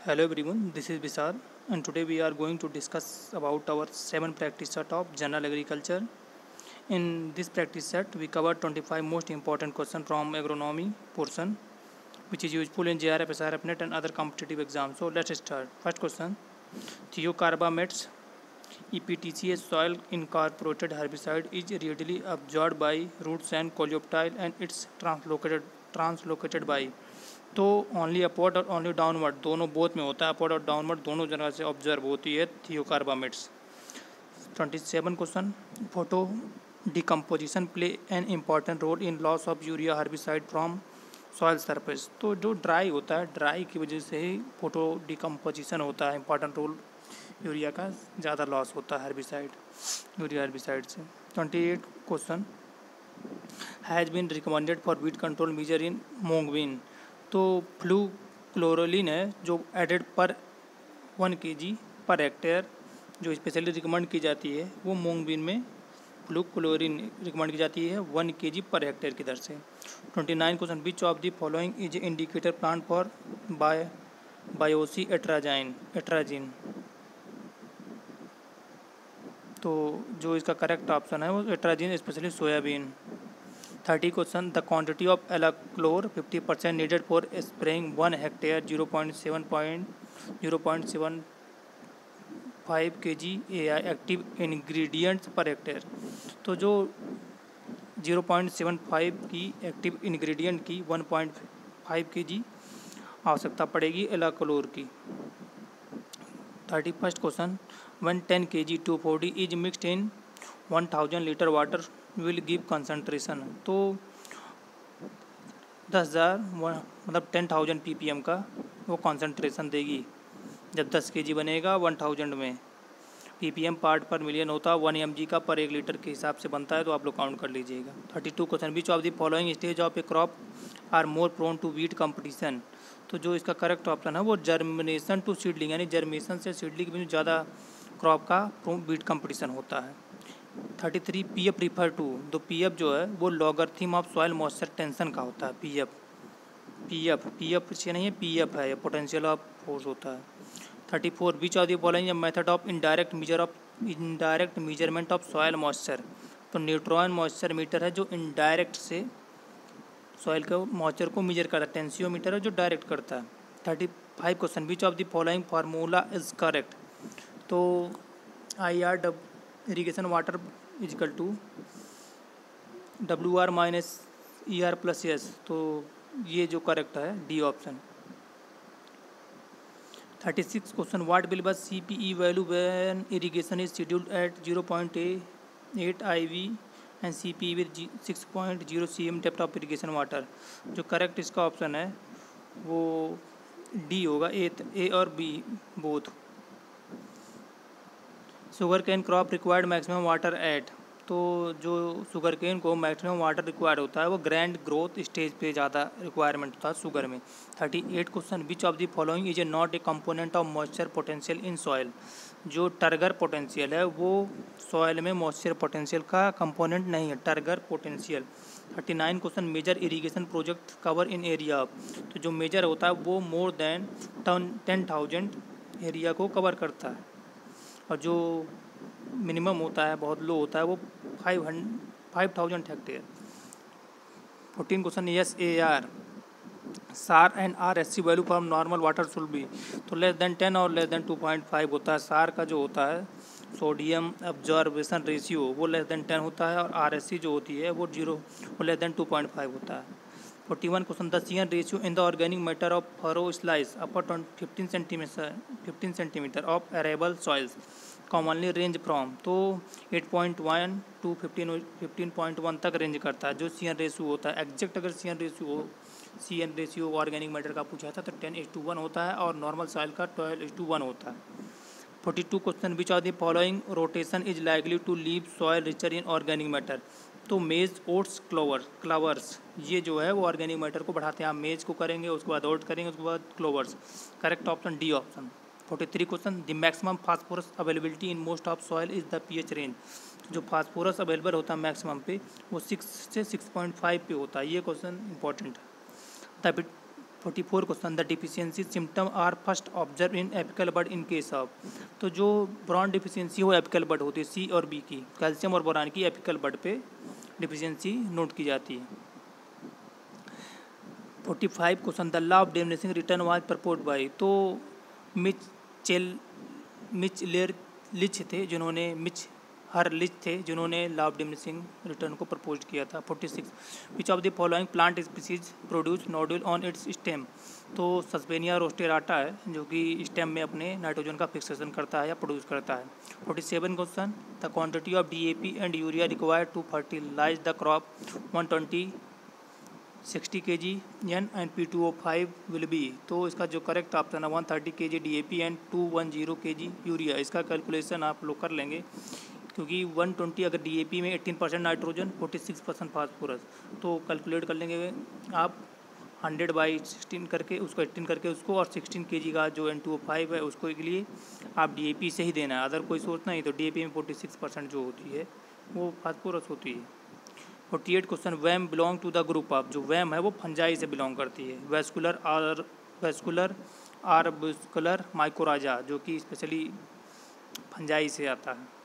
Hello everyone, this is Vishal and today we are going to discuss about our 7 practice set of general agriculture. In this practice set, we cover 25 most important questions from agronomy portion which is useful in JRF, SRF NET and other competitive exams. So let's start. First question, thiocarbamates EPTCA soil incorporated herbicide is readily absorbed by roots and coleoptile and it's translocated by तो only upward और only downward दोनों both में होता है, upward और downward दोनों जगह से ऑब्जर्व होती है thiocarbamates. 27 question, photo decomposition play an important role in loss of urea herbicide from soil surface. तो जो ड्राई होता है, ड्राई की वजह से ही फोटो डिकम्पोजिशन होता है, इंपॉर्टेंट रोल यूरिया का ज़्यादा लॉस होता है हर्बिसाइड, यूरिया हर्बिसाइड से। 28 question, has been recommended for weed control measure in mungbean. तो फ्लूक्लोरोलिन है जो एडेड पर 1 kg पर हेक्टेयर जो स्पेशली रिकमेंड की जाती है, वो मूंगबीन में फ्लूक्लोरिन रिकमेंड की जाती है 1 kg पर हेक्टेयर की दर से। 29 question, which of the following is indicator plant for bioassay atrazine. तो जो इसका करेक्ट ऑप्शन है वो atrazine, specially soybean. 30 question, the quantity of alachlor 50% needed for spraying 1 hectare 0.75 kg AI active ingredients पर hectare. तो जो 0.75 की एक्टिव इंग्रेडिएंट की 1.5 kg आवश्यकता पड़ेगी एलाक्लोर की। 31st question, when 10 kg 240 is mixed in 1000 litre water will give concentration. तो 10,000 मतलब 10,000 ppm का वो कंसनट्रेशन देगी जब 10 kg बनेगा 1000 में। ppm पार्ट पर मिलियन होता है, 1 mg का पर 1 लीटर के हिसाब से बनता है, तो आप लोग काउंट कर लीजिएगा। 32 question, which of the following stage of A crop are more prone to wheat competition. तो जो इसका करेक्ट ऑप्शन है वो जर्मिनेशन टू सीडलिंग, यानी जर्मिनेशन से सीडलिंग में ज़्यादा क्रॉप का वीट कंपटीशन होता है। 33 पीएफ रिफर टू, तो पीएफ जो है वो logarithm of soil moisture tension का होता है। पीएफ से नहीं है, पीएफ है, पोटेंशियल ऑफ फोर्स होता है। 34 विच of the following method of indirect measurement of soil moisture. तो न्यूट्रॉन मॉइस्चर मीटर है जो इनडायरेक्ट से सॉइल के मॉइस्चर को मेजर करता है, टेंसियोमीटर है जो डायरेक्ट करता है। 35 question, which of the following formula is correct. तो IR irrigation water equal to WR minus ER plus S। तो ये जो करेक्ट है डी ऑप्शन। 36 क्वेश्चन, what will be CPE value when irrigation is scheduled at 0.8 IV and CPE with 6.0 cm depth of irrigation water. जो correct इसका option है वो D होगा, ए और B both. Sugar cane crop required maximum water at. तो जो sugar cane को maximum water required होता है वो ग्रैंड ग्रोथ स्टेज पे ज़्यादा रिक्वायरमेंट होता है शुगर में। 38 question, which of the following is a not a component of moisture potential in soil. जो टर्गर पोटेंशियल है वो सॉइल में मॉइस्चर पोटेंशियल का कंपोनेंट नहीं है, turgor potential. 39 question, major irrigation project cover in area of. तो जो major होता है वो मोर देन 10,000 एरिया को कवर करता है, और जो मिनिमम होता है, बहुत लो होता है, वो 5,000 hectare. 14 question, SAR and RSC value for normal water should be. तो लेस देन 10 और लेस देन 2.5 होता है। SAR का जो होता है सोडियम एब्जॉर्बेशन रेशियो वो लेस देन 10 होता है, और RSC जो होती है वो 0 वो लेस देन 2.5 होता है। 41 question, the CN ratio in the organic matter of furrow slice upper 15 centimetre of arable soils commonly range from. तो 8.1 टू 15.1 तक रेंज करता है जो CN रेशियो होता है। एग्जैक्ट अगर CN रेशियो ऑर्गेनिक मैटर का पूछा था तो 10:1 होता है, और नॉर्मल सॉइल का 12:1 होता है। 42 question, which of the following rotation is likely to leave soil richer in organic matter. तो मेज, ओट्स, क्लावर्स ये जो है वो ऑर्गेनिक मैटर को बढ़ाते हैं। आप मेज को करेंगे, उसके बाद ओट्स करेंगे, उसके बाद clovers. Correct option D option. 43 question, the maximum phosphorus availability in most of soil is the pH range. जो फास्फोरस अवेलेबल होता है मैक्सिमम पे वो 6 से 6.5 पे होता है। ये क्वेश्चन इंपॉर्टेंट है। 44 question, the deficiency symptom are first observe in apical bud in case of. तो जो बोरान डिफिशियंसी हो एपिकल बड होती है, सी और बी की, कैल्शियम और बोरान की एपिकल बड पे डिफिशियंसी नोट की जाती है। 45 question, the law of diminishing return was proposed by. तो मिचलेरलिच थे जिन्होंने हरलिच थे जिन्होंने लॉ ऑफ डिमिनिशिंग रिटर्न को प्रपोज किया था। 46, which of the following plant species produce nodule on its stem. तो सस्पेनिया रोस्टेराटा है जो कि स्टेम में अपने नाइट्रोजन का फिक्सेशन करता है या प्रोड्यूस करता है। 47 question, the quantity of DAP and urea required to fertilise the crop 120 60 kg N and P2O5 will be. तो इसका जो करेक्ट ऑप्शन है 130 kg DAP and 210 kg urea. इसका कैलकुलेशन आप लोग कर लेंगे क्योंकि 120 अगर DAP में 18% नाइट्रोजन 46% फास्फोरस, तो कैलकुलेट कर लेंगे आप 100/16 करके उसको 18 करके उसको, और 16 kg का जो N2O5 है उसको के लिए आप DAP से ही देना है। अदर कोई सोच नहीं, तो DAP में 46% जो होती है वो फास्फोरस होती है। 48 question, VAM belong to the group of. जो वैम है वो फंजाई से बिलोंग करती है। वेस्कुलर आर्बस्कुलर माइकोराजा, जो कि स्पेशली फंजाई से आता है।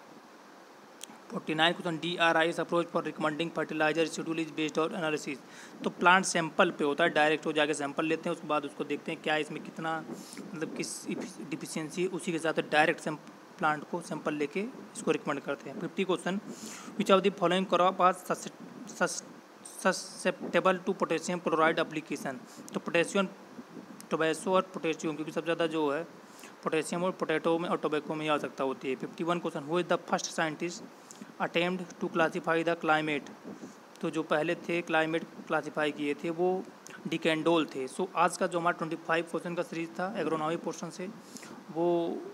49 question, DRI's approach for recommending fertiliser schedule is based on analysis. तो प्लांट सैंपल पे होता है, डायरेक्ट हो जाके सैंपल लेते हैं, उसके बाद उसको देखते हैं क्या इसमें कितना मतलब किस डिफिशियंसी, उसी के साथ डायरेक्ट प्लांट को सैंपल लेके इसको रिकमेंड करते हैं। 50 question, which of the following crop are susceptible to potassium chloride application. तो पोटेशियम, टोबैको और पोटेशियम, क्योंकि सबसे ज़्यादा जो है पोटेशियम और पोटैटो में और टोबैको में ही आवश्यकता होती है। 51 question, who is the first scientist attempt to classify the climate. तो जो पहले थे क्लाइमेट क्लासीफाई किए थे वो डिकेंडोल थे। सो आज का जो हमारा 25 क्वेश्चन का सीरीज था एग्रोनॉमी पोर्शन से, वो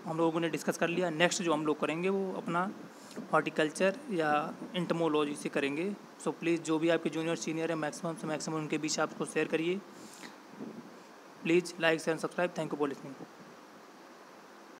हम लोगों ने डिस्कस कर लिया। नेक्स्ट जो हम लोग करेंगे वो अपना हॉर्टिकल्चर या एंटमोलॉजी से करेंगे। सो प्लीज़ जो भी आपके जूनियर सीनियर है मैक्सिमम से मैक्सिमम उनके बीच आप उसको शेयर करिए। Please like share and subscribe. Thank you for listening.